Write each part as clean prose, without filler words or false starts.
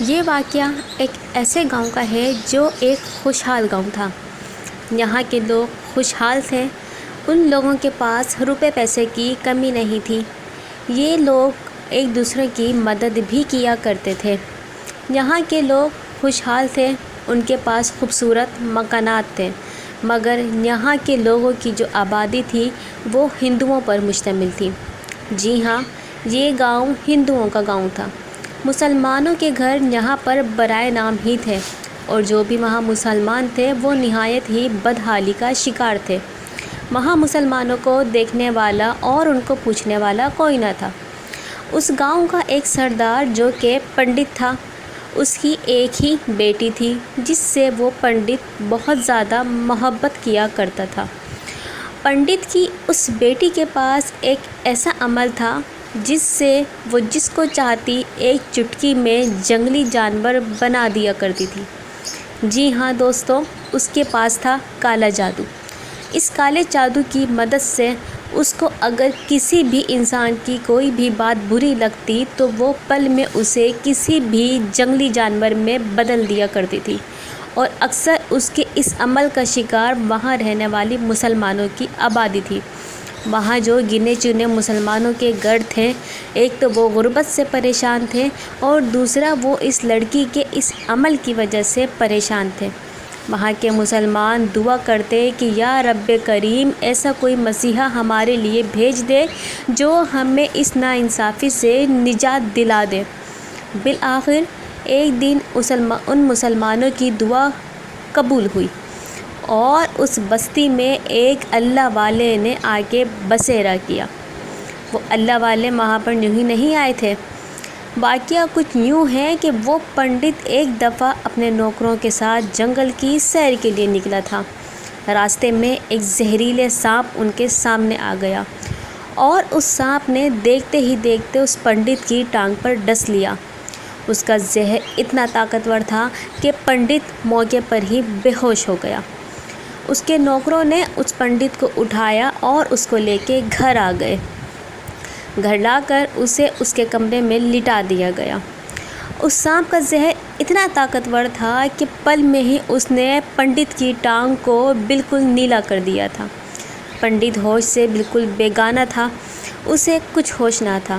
یہ واقعہ ایک ایسے گاؤں کا ہے جو ایک خوشحال گاؤں تھا۔ یہاں کے لوگ خوشحال تھے، ان لوگوں کے پاس روپے پیسے کی کمی نہیں تھی۔ یہ لوگ ایک دوسرے کی مدد بھی کیا کرتے تھے۔ یہاں کے لوگ خوشحال تھے، ان کے پاس خوبصورت مکانات تھے، مگر یہاں کے لوگوں کی جو آبادی تھی وہ ہندوؤں پر مشتمل تھی۔ جی ہاں، یہ گاؤں ہندوؤں کا گاؤں تھا۔ مسلمانوں کے گھر یہاں پر برائے نام ہی تھے، اور جو بھی وہاں مسلمان تھے وہ نہایت ہی بدحالی کا شکار تھے۔ وہاں مسلمانوں کو دیکھنے والا اور ان کو پوچھنے والا کوئی نہ تھا۔ اس گاؤں کا ایک سردار جو کہ پنڈت تھا، اس کی ایک ہی بیٹی تھی جس سے وہ پنڈت بہت زیادہ محبت کیا کرتا تھا۔ پنڈت کی اس بیٹی کے پاس ایک ایسا عمل تھا جس سے وہ جس کو چاہتی ایک چٹکی میں جنگلی جانور بنا دیا کرتی تھی۔ جی ہاں دوستو، اس کے پاس تھا کالا جادو۔ اس کالے جادو کی مدد سے اس کو اگر کسی بھی انسان کی کوئی بھی بات بری لگتی تو وہ پل میں اسے کسی بھی جنگلی جانور میں بدل دیا کرتی تھی، اور اکثر اس کے اس عمل کا شکار وہاں رہنے والی مسلمانوں کی آبادی تھی۔ وہاں جو گنے چنے مسلمانوں کے گھر تھے، ایک تو وہ غربت سے پریشان تھے اور دوسرا وہ اس لڑکی کے اس عمل کی وجہ سے پریشان تھے۔ وہاں کے مسلمان دعا کرتے کہ یا رب کریم، ایسا کوئی مسیحا ہمارے لیے بھیج دے جو ہمیں اس ناانصافی سے نجات دلا دے۔ بالآخر ایک دن ان مسلمانوں کی دعا قبول ہوئی، اور اس بستی میں ایک اللہ والے نے آ کے بسیرا کیا۔ وہ اللہ والے وہاں پر یوں ہی نہیں آئے تھے۔ واقعہ کچھ یوں ہے کہ وہ پنڈت ایک دفعہ اپنے نوکروں کے ساتھ جنگل کی سیر کے لیے نکلا تھا۔ راستے میں ایک زہریلے سانپ ان کے سامنے آ گیا، اور اس سانپ نے دیکھتے ہی دیکھتے اس پنڈت کی ٹانگ پر ڈس لیا۔ اس کا زہر اتنا طاقتور تھا کہ پنڈت موقع پر ہی بے ہوش ہو گیا۔ اس کے نوکروں نے اس پنڈت کو اٹھایا اور اس کو لے کے گھر آ گئے۔ گھر لا کر اسے اس کے کمرے میں لٹا دیا گیا۔ اس سانپ کا زہر اتنا طاقتور تھا کہ پل میں ہی اس نے پنڈت کی ٹانگ کو بالکل نیلا کر دیا تھا۔ پنڈت ہوش سے بالکل بیگانہ تھا، اسے کچھ ہوش نہ تھا۔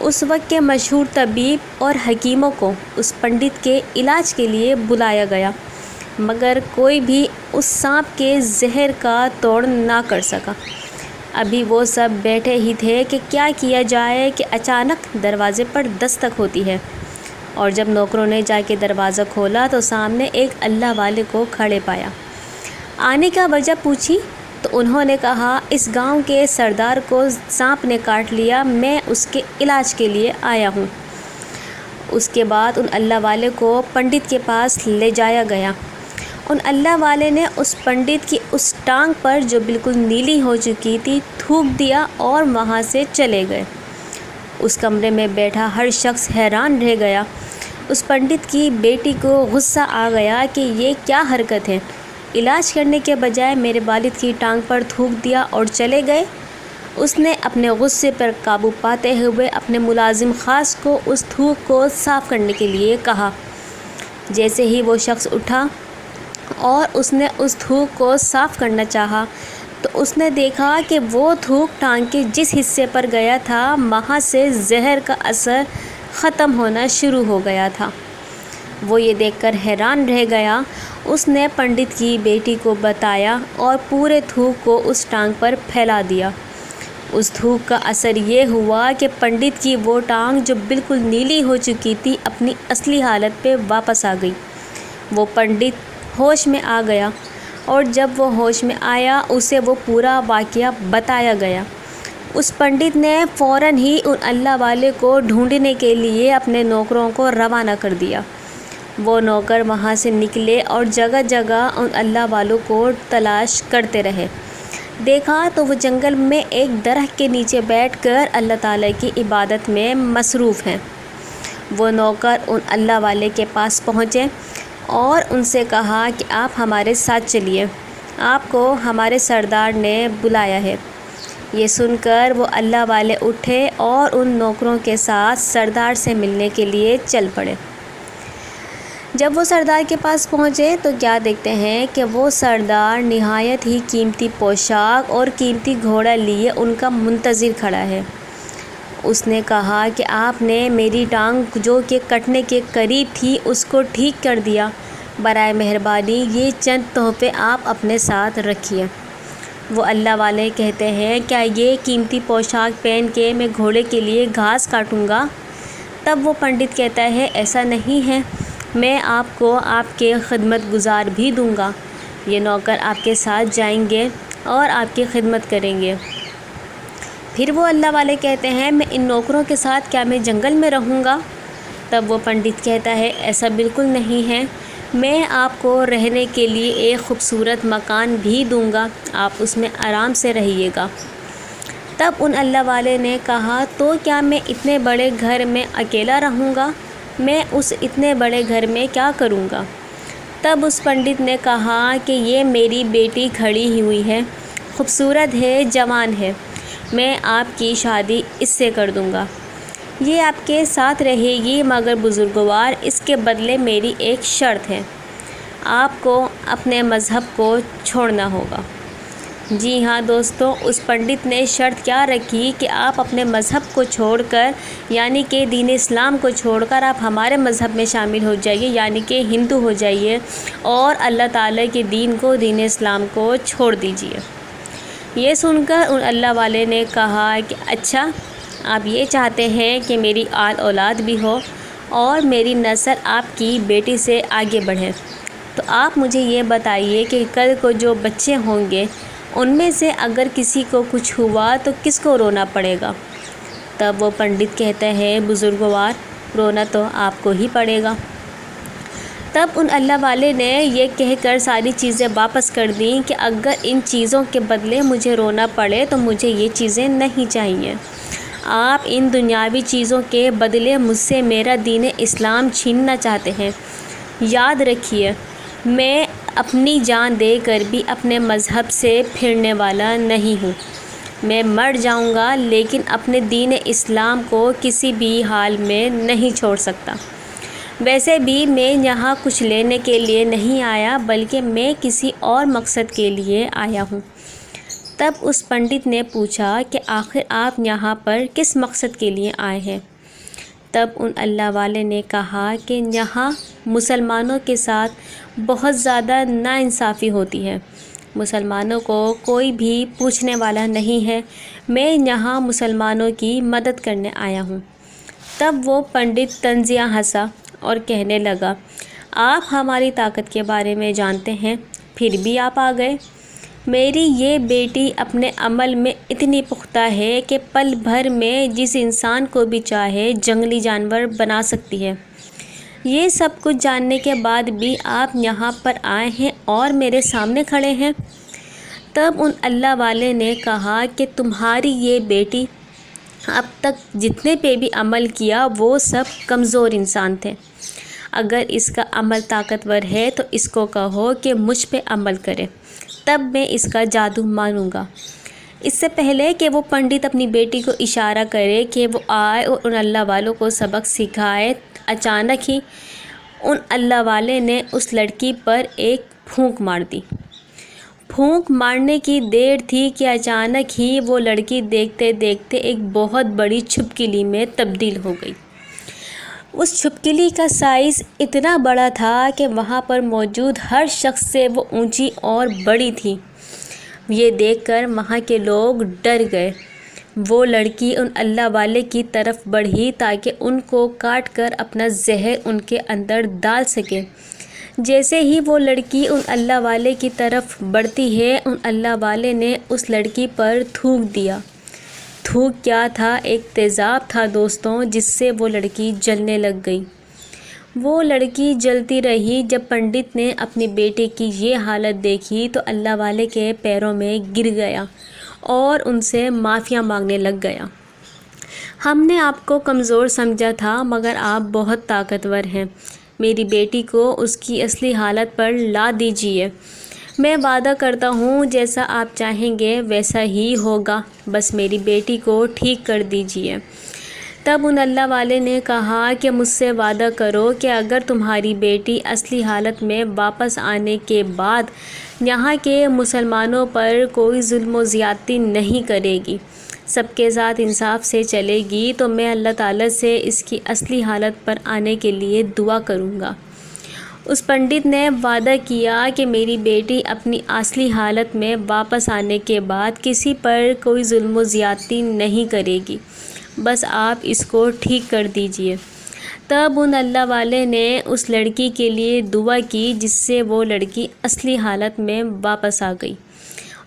اس وقت کے مشہور طبیب اور حکیموں کو اس پنڈت کے علاج کے لیے بلایا گیا، مگر کوئی بھی اس سانپ کے زہر کا توڑ نہ کر سکا۔ ابھی وہ سب بیٹھے ہی تھے کہ کیا کیا جائے کہ اچانک دروازے پر دستک ہوتی ہے، اور جب نوکروں نے جا کے دروازہ کھولا تو سامنے ایک اللہ والے کو کھڑے پایا۔ آنے کا وجہ پوچھی تو انہوں نے کہا، اس گاؤں کے سردار کو سانپ نے کاٹ لیا، میں اس کے علاج کے لیے آیا ہوں۔ اس کے بعد ان اللہ والے کو پنڈت کے پاس لے جایا گیا۔ ان اللہ والے نے اس پنڈت کی اس ٹانگ پر جو بالکل نیلی ہو چکی تھی تھوک دیا اور وہاں سے چلے گئے۔ اس کمرے میں بیٹھا ہر شخص حیران رہ گیا۔ اس پنڈت کی بیٹی کو غصہ آ گیا کہ یہ کیا حرکت ہے، علاج کرنے کے بجائے میرے والد کی ٹانگ پر تھوک دیا اور چلے گئے۔ اس نے اپنے غصے پر قابو پاتے ہوئے اپنے ملازم خاص کو اس تھوک کو صاف کرنے کے لیے کہا۔ جیسے ہی وہ شخص اٹھا اور اس نے اس تھوک کو صاف کرنا چاہا تو اس نے دیکھا کہ وہ تھوک ٹانگ کے جس حصے پر گیا تھا وہاں سے زہر کا اثر ختم ہونا شروع ہو گیا تھا۔ وہ یہ دیکھ کر حیران رہ گیا۔ اس نے پنڈت کی بیٹی کو بتایا اور پورے تھوک کو اس ٹانگ پر پھیلا دیا۔ اس تھوک کا اثر یہ ہوا کہ پنڈت کی وہ ٹانگ جو بالکل نیلی ہو چکی تھی اپنی اصلی حالت پہ واپس آ گئی۔ وہ پنڈت ہوش میں آ گیا، اور جب وہ ہوش میں آیا اسے وہ پورا واقعہ بتایا گیا۔ اس پنڈت نے فوراً ہی ان اللہ والے کو ڈھونڈنے کے لیے اپنے نوکروں کو روانہ کر دیا۔ وہ نوکر وہاں سے نکلے اور جگہ جگہ ان اللہ والوں کو تلاش کرتے رہے۔ دیکھا تو وہ جنگل میں ایک درخت کے نیچے بیٹھ کر اللہ تعالیٰ کی عبادت میں مصروف ہیں۔ وہ نوکر ان اللہ والے کے پاس پہنچے اور ان سے کہا کہ آپ ہمارے ساتھ چلیے، آپ کو ہمارے سردار نے بلایا ہے۔ یہ سن کر وہ اللہ والے اٹھے اور ان نوکروں کے ساتھ سردار سے ملنے کے لیے چل پڑے۔ جب وہ سردار کے پاس پہنچے تو کیا دیکھتے ہیں کہ وہ سردار نہایت ہی قیمتی پوشاک اور قیمتی گھوڑا لیے ان کا منتظر کھڑا ہے۔ اس نے کہا کہ آپ نے میری ٹانگ جو کہ کٹنے کے قریب تھی اس کو ٹھیک کر دیا، برائے مہربانی یہ چند تحفے آپ اپنے ساتھ رکھیے۔ وہ اللہ والے کہتے ہیں کیا یہ قیمتی پوشاک پہن کے میں گھوڑے کے لیے گھاس کاٹوں گا؟ تب وہ پنڈت کہتا ہے ایسا نہیں ہے، میں آپ کو آپ کے خدمت گزار بھی دوں گا، یہ نوکر آپ کے ساتھ جائیں گے اور آپ کی خدمت کریں گے۔ پھر وہ اللہ والے کہتے ہیں میں ان نوکروں کے ساتھ کیا میں جنگل میں رہوں گا؟ تب وہ پنڈت کہتا ہے ایسا بالکل نہیں ہے، میں آپ کو رہنے کے لیے ایک خوبصورت مکان بھی دوں گا، آپ اس میں آرام سے رہیے گا۔ تب ان اللہ والے نے کہا تو کیا میں اتنے بڑے گھر میں اکیلا رہوں گا؟ میں اس اتنے بڑے گھر میں کیا کروں گا؟ تب اس پنڈت نے کہا کہ یہ میری بیٹی کھڑی ہوئی ہے، خوبصورت ہے، جوان ہے، میں آپ کی شادی اس سے کر دوں گا، یہ آپ کے ساتھ رہے گی، مگر بزرگوار اس کے بدلے میری ایک شرط ہے، آپ کو اپنے مذہب کو چھوڑنا ہوگا۔ جی ہاں دوستو، اس پنڈت نے شرط کیا رکھی کہ آپ اپنے مذہب کو چھوڑ کر یعنی کہ دین اسلام کو چھوڑ کر آپ ہمارے مذہب میں شامل ہو جائیے، یعنی کہ ہندو ہو جائیے اور اللہ تعالیٰ کے دین کو، دین اسلام کو چھوڑ دیجیے۔ یہ سن کر ان اللہ والے نے کہا کہ اچھا آپ یہ چاہتے ہیں کہ میری آل اولاد بھی ہو اور میری نسل آپ کی بیٹی سے آگے بڑھے، تو آپ مجھے یہ بتائیے کہ کل کو جو بچے ہوں گے ان میں سے اگر کسی کو کچھ ہوا تو کس کو رونا پڑے گا؟ تب وہ پنڈت کہتے ہیں بزرگوار رونا تو آپ کو ہی پڑے گا۔ تب ان اللہ والے نے یہ کہہ کر ساری چیزیں واپس کر دیں کہ اگر ان چیزوں کے بدلے مجھے رونا پڑے تو مجھے یہ چیزیں نہیں چاہیے، آپ ان دنیاوی چیزوں کے بدلے مجھ سے میرا دین اسلام چھیننا چاہتے ہیں، یاد رکھیے میں اپنی جان دے کر بھی اپنے مذہب سے پھرنے والا نہیں ہوں، میں مر جاؤں گا لیکن اپنے دین اسلام کو کسی بھی حال میں نہیں چھوڑ سکتا۔ ویسے بھی میں یہاں کچھ لینے کے لیے نہیں آیا بلکہ میں کسی اور مقصد کے لیے آیا ہوں۔ تب اس پنڈت نے پوچھا کہ آخر آپ یہاں پر کس مقصد کے لیے آئے ہیں؟ تب ان اللہ والے نے کہا کہ یہاں مسلمانوں کے ساتھ بہت زیادہ ناانصافی ہوتی ہے، مسلمانوں کو کوئی بھی پوچھنے والا نہیں ہے، میں یہاں مسلمانوں کی مدد کرنے آیا ہوں۔ تب وہ پنڈت طنزیہ ہنسا اور کہنے لگا آپ ہماری طاقت کے بارے میں جانتے ہیں پھر بھی آپ آ گئے؟ میری یہ بیٹی اپنے عمل میں اتنی پختہ ہے کہ پل بھر میں جس انسان کو بھی چاہے جنگلی جانور بنا سکتی ہے، یہ سب کچھ جاننے کے بعد بھی آپ یہاں پر آئے ہیں اور میرے سامنے کھڑے ہیں۔ تب ان اللہ والے نے کہا کہ تمہاری یہ بیٹی اب تک جتنے پہ بھی عمل کیا وہ سب کمزور انسان تھے، اگر اس کا عمل طاقتور ہے تو اس کو کہو کہ مجھ پہ عمل کرے، تب میں اس کا جادو مانوں گا۔ اس سے پہلے کہ وہ پنڈت اپنی بیٹی کو اشارہ کرے کہ وہ آئے اور ان اللہ والوں کو سبق سکھائے، اچانک ہی ان اللہ والے نے اس لڑکی پر ایک پھونک مار دی۔ پھونک مارنے کی دیر تھی کہ اچانک ہی وہ لڑکی دیکھتے دیکھتے ایک بہت بڑی چھپکلی میں تبدیل ہو گئی۔ اس چھپکلی کا سائز اتنا بڑا تھا کہ وہاں پر موجود ہر شخص سے وہ اونچی اور بڑی تھی۔ یہ دیکھ کر وہاں کے لوگ ڈر گئے۔ وہ لڑکی ان اللہ والے کی طرف بڑھی تاکہ ان کو کاٹ کر اپنا زہر ان کے اندر ڈال سکے۔ جیسے ہی وہ لڑکی ان اللہ والے کی طرف بڑھتی ہے ان اللہ والے نے اس لڑکی پر تھوک دیا۔ تھوک کیا تھا؟ ایک تیزاب تھا دوستوں، جس سے وہ لڑکی جلنے لگ گئی۔ وہ لڑکی جلتی رہی۔ جب پنڈت نے اپنی بیٹی کی یہ حالت دیکھی تو اللہ والے کے پیروں میں گر گیا اور ان سے معافیاں مانگنے لگ گیا۔ ہم نے آپ کو کمزور سمجھا تھا مگر آپ بہت طاقتور ہیں، میری بیٹی کو اس کی اصلی حالت پر لا دیجیے، میں وعدہ کرتا ہوں جیسا آپ چاہیں گے ویسا ہی ہوگا، بس میری بیٹی کو ٹھیک کر دیجیے۔ تب ان اللہ والے نے کہا کہ مجھ سے وعدہ کرو کہ اگر تمہاری بیٹی اصلی حالت میں واپس آنے کے بعد یہاں کے مسلمانوں پر کوئی ظلم و زیادتی نہیں کرے گی، سب کے ساتھ انصاف سے چلے گی، تو میں اللہ تعالیٰ سے اس کی اصلی حالت پر آنے کے لیے دعا کروں گا۔ اس پنڈت نے وعدہ کیا کہ میری بیٹی اپنی اصلی حالت میں واپس آنے کے بعد کسی پر کوئی ظلم و زیادتی نہیں کرے گی، بس آپ اس کو ٹھیک کر دیجئے۔ تب ان اللہ والے نے اس لڑکی کے لیے دعا کی، جس سے وہ لڑکی اصلی حالت میں واپس آ گئی۔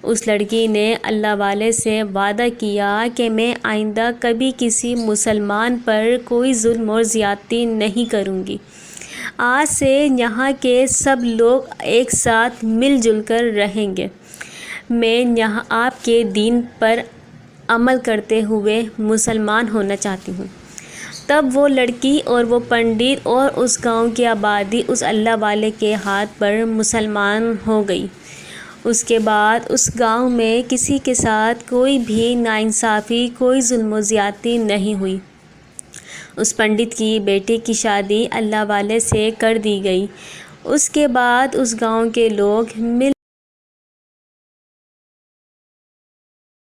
اس لڑکی نے اللہ والے سے وعدہ کیا کہ میں آئندہ کبھی کسی مسلمان پر کوئی ظلم اور زیادتی نہیں کروں گی۔ آج سے یہاں کے سب لوگ ایک ساتھ مل جل کر رہیں گے۔ میں یہاں آپ کے دین پر عمل کرتے ہوئے مسلمان ہونا چاہتی ہوں۔ تب وہ لڑکی اور وہ پنڈت اور اس گاؤں کی آبادی اس اللہ والے کے ہاتھ پر مسلمان ہو گئی۔ اس کے بعد اس گاؤں میں کسی کے ساتھ کوئی بھی ناانصافی، کوئی ظلم و زیادتی نہیں ہوئی۔ اس پنڈت کی بیٹی کی شادی اللہ والے سے کر دی گئی۔ اس کے بعد اس گاؤں کے لوگ مل